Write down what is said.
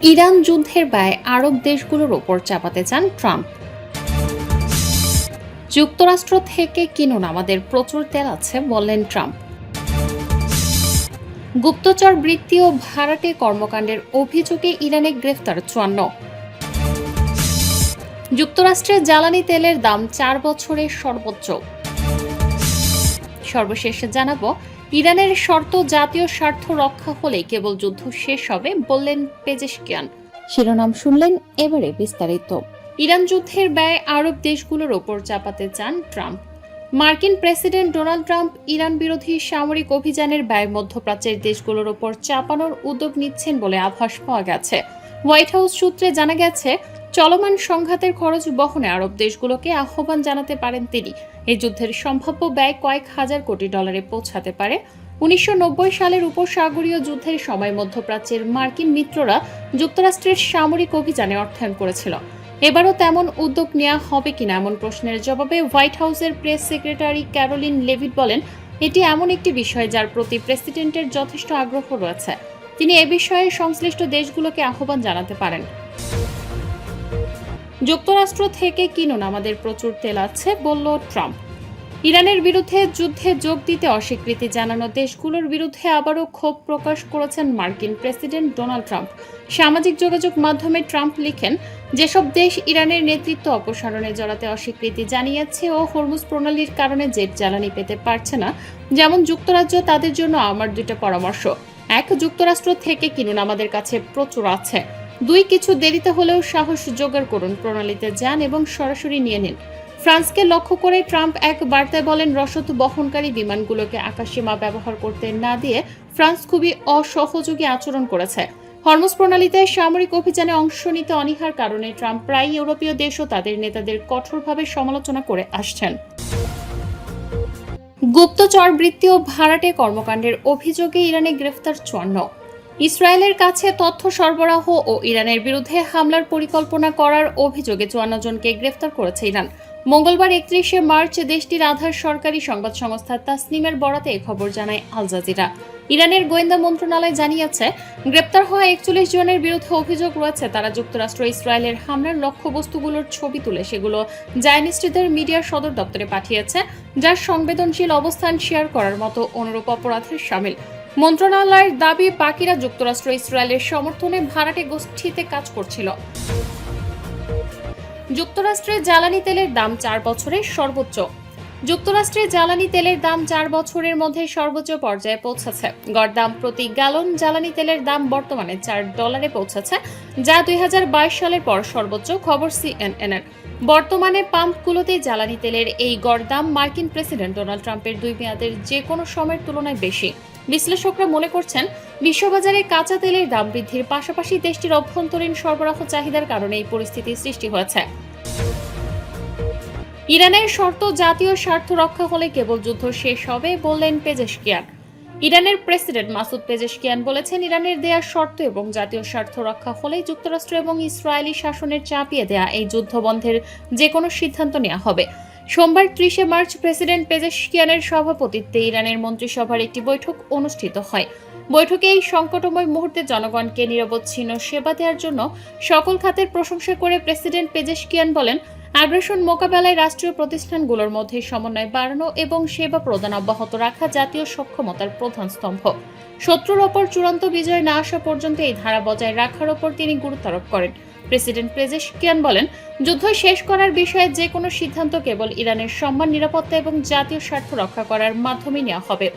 Iran যুদ্ধের ব্যয় আরব দেশগুলোর ওপর চাপাতে চান ট্রাম্প। যুক্তরাষ্ট্র থেকে কিনুন, আমাদের প্রচুর তেল আছে, বললেন ট্রাম্প। গুপ্তচর বৃত্তি ও ভাড়াটে কর্মকাণ্ডের অভিযোগে ইরানে গ্রেফতার 54। যুক্তরাষ্ট্রের জ্বালানি তেলের দাম 4 বছরের সর্বোচ্চ। সর্বশেষে জানাবো, ইরানের শর্ত জাতীয় স্বার্থ রক্ষা হলেই কেবল যুদ্ধ শেষ হবে, বললেন পেজেশকিয়ান। শিরোনাম শুনলেন, এবারে বিস্তারিত। ইরান যুদ্ধের ব্যয় আরব দেশগুলোর ওপর চাপাতে চান ট্রাম্প। মার্কিন প্রেসিডেন্ট ডোনাল্ড ট্রাম্প ইরান বিরোধী সামরিক অভিযানের ব্যয় মধ্যপ্রাচ্যের দেশগুলোর ওপর চাপানোর উদ্যোগ নিচ্ছেন বলে আভাস পাওয়া গেছে। হোয়াইট হাউস সূত্রে জানা গেছে, চলমান সংঘাতের খরচ বহনে আরব দেশগুলোকে আহ্বান জানাতে পারেন তিনি। এই যুদ্ধের সম্ভাব্য ব্যয় কয়েক হাজার কোটি ডলারে পৌঁছাতে পারে। 1990 সালের উপসাগরীয় যুদ্ধের সময় মধ্যপ্রাচ্যের মার্কিন মিত্ররা যুক্তরাষ্ট্রের সামরিক অভিযানে অর্থায়ন করেছিল। এবারও তেমন উদ্যোগ নেওয়া হবে কিনা এমন প্রশ্নের জবাবে হোয়াইট হাউসের প্রেস সেক্রেটারি ক্যারোলিন লেভিট বলেন, এটি এমন একটি বিষয় যার প্রতি প্রেসিডেন্টের যথেষ্ট আগ্রহ রয়েছে। তিনি এ বিষয়ে সংশ্লিষ্ট দেশগুলোকে আহ্বান জানাতে পারেন। যুক্তরাষ্ট্র থেকে কিনুন, আমাদের প্রচুর তেল আছে, বলল ট্রাম্প। ইরানের বিরুদ্ধে যুদ্ধে যোগ দিতে অস্বীকৃতি জানানো দেশগুলোর বিরুদ্ধে আবারও ক্ষোভ প্রকাশ করেছেন মার্কিন প্রেসিডেন্ট ডোনাল্ড ট্রাম্প। সামাজিক যোগাযোগ মাধ্যমে ট্রাম্প লিখেন, যেসব দেশ ইরানের নেতৃত্ব অপসারণে জড়াতে অস্বীকৃতি জানিয়েছে ও হরমুজ প্রণালীর কারণে জেট জ্বালানি পেতে পারছে না, যেমন যুক্তরাজ্য, তাদের জন্য আমার দুটো পরামর্শ। 1, যুক্তরাষ্ট্র থেকে কিনুন, আমাদের কাছে প্রচুর আছে। 2, কিছু দেরিতে হলেও সাহস জোগাড় করুন, প্রণালীতে যান এবং সরাসরি নিয়ে নিন। ফ্রান্সকে লক্ষ্য করে ট্রাম্প এক বার্তায় বলেন, রসদ বহনকারী বিমানগুলোকে আকাশসীমা ব্যবহার করতে না দিয়ে ফ্রান্স খুবই অসহযোগী আচরণ করেছে। হরমুজ প্রণালীতে সামরিক অভিযানে অংশ নিতে অনীহার কারণে ট্রাম্প প্রায় ইউরোপীয় দেশ ও তাদের নেতাদের কঠোরভাবে সমালোচনা করে আসছেন। গুপ্তচর বৃত্তি ও ভাড়াটে কর্মকাণ্ডের অভিযোগে ইরানে গ্রেফতার 54। ইসরায়েলের কাছে তথ্য সরবরাহ ও ইরানের বিরুদ্ধে হামলার পরিকল্পনা করার অভিযোগে 54 জনকে গ্রেফতার করেছে ইরান। মঙ্গলবার 31শে মার্চ দেশটির আধার সরকারি সংবাদ সংস্থা তাসনিমের বরাতে এ খবর জানায় আল জাজিরা। ইরানের গোয়েন্দা মন্ত্রণালয় জানিয়েছে, গ্রেপ্তার হওয়া 41 জনের বিরুদ্ধে অভিযোগ রয়েছে তারা যুক্তরাষ্ট্র ইসরায়েলের হামলার লক্ষ্যবস্তুগুলোর ছবি তুলে সেগুলো জায়নিস্টদের মিডিয়ার সদর দপ্তরে পাঠিয়েছে, যার সংবেদনশীল অবস্থান শেয়ার করার মতো অনুরূপ অপরাধের শামিল। মন্ত্রণালয়ের দাবি, বাকিরা যুক্তরাষ্ট্র ইসরায়েলের সমর্থনে ভাড়াটে গোষ্ঠীতে কাজ করছিল। যুক্তরাষ্ট্রে জ্বালানি তেলের দাম 4 বছরের সর্বোচ্চ। যুক্তরাষ্ট্রে জ্বালানি তেলের দাম 4 বছরের মধ্যে সর্বোচ্চ পর্যায়ে পৌঁছেছে। গড় দাম প্রতি গ্যালন জ্বালানি তেলের দাম বর্তমানে $4 পৌঁছেছে, যা 2022 সালের পর সর্বোচ্চ, খবর CNN এর। বর্তমানে পাম্পগুলোতে জ্বালানি তেলের এই গড় দাম মার্কিন প্রেসিডেন্ট ডোনাল্ড ট্রাম্পের 2 মেয়াদের যে কোনো সময়ের তুলনায় বেশি। বিশ্লেষকরা মনে করছেন, বিশ্ববাজারে কাঁচা তেলের দাম বৃদ্ধির পাশাপাশি দেশটির অভ্যন্তরীণ সরবরাহ চাহিদার কারণে এই পরিস্থিতির সৃষ্টি হয়েছে। ইরানের শর্ত জাতীয় স্বার্থ রক্ষা হলে কেবল যুদ্ধ শেষ হবে, বললেন পেজেশকিয়ান। ইরানের প্রেসিডেন্ট মাসুদ পেজেশকিয়ান বলেছেন, ইরানের দেয়া শর্ত এবং জাতীয় স্বার্থ রক্ষা হলেই যুক্তরাষ্ট্র এবং ইসরায়েলি শাসনের চাপিয়ে দেয়া এই যুদ্ধ বন্ধের যে কোনো সিদ্ধান্ত নেওয়া হবে। সোমবার 30শে মার্চ প্রেসিডেন্ট পেজেশকিয়ানের সভাপতিত্বে ইরানের মন্ত্রিসভার একটি বৈঠক অনুষ্ঠিত হয়। বৈঠকে এই সংকটময় মুহূর্তে জনগণকে নিরবচ্ছিন্ন সেবা দেওয়ার জন্য সকল খাতের প্রশংসা করে প্রেসিডেন্ট পেজেশকিয়ান বলেন, আগ্রাসন মোকাবেলায় রাষ্ট্রীয় প্রতিষ্ঠানগুলোর মধ্যে সমন্বয় বাড়ানো এবং সেবা প্রদান অব্যাহত রাখা জাতীয় সক্ষমতার প্রধান স্তম্ভ। শত্রুর ওপর চূড়ান্ত বিজয় না আসা পর্যন্ত এই ধারা বজায় রাখার ওপর তিনি গুরুত্ব আরোপ করেন। প্রেসিডেন্ট পেজেশকিয়ান বলেন, যুদ্ধ শেষ করার বিষয়ে যে কোনো সিদ্ধান্ত কেবল ইরানের সম্মান, নিরাপত্তা এবং জাতীয় স্বার্থ রক্ষা করার মাধ্যমে নেওয়া হবে।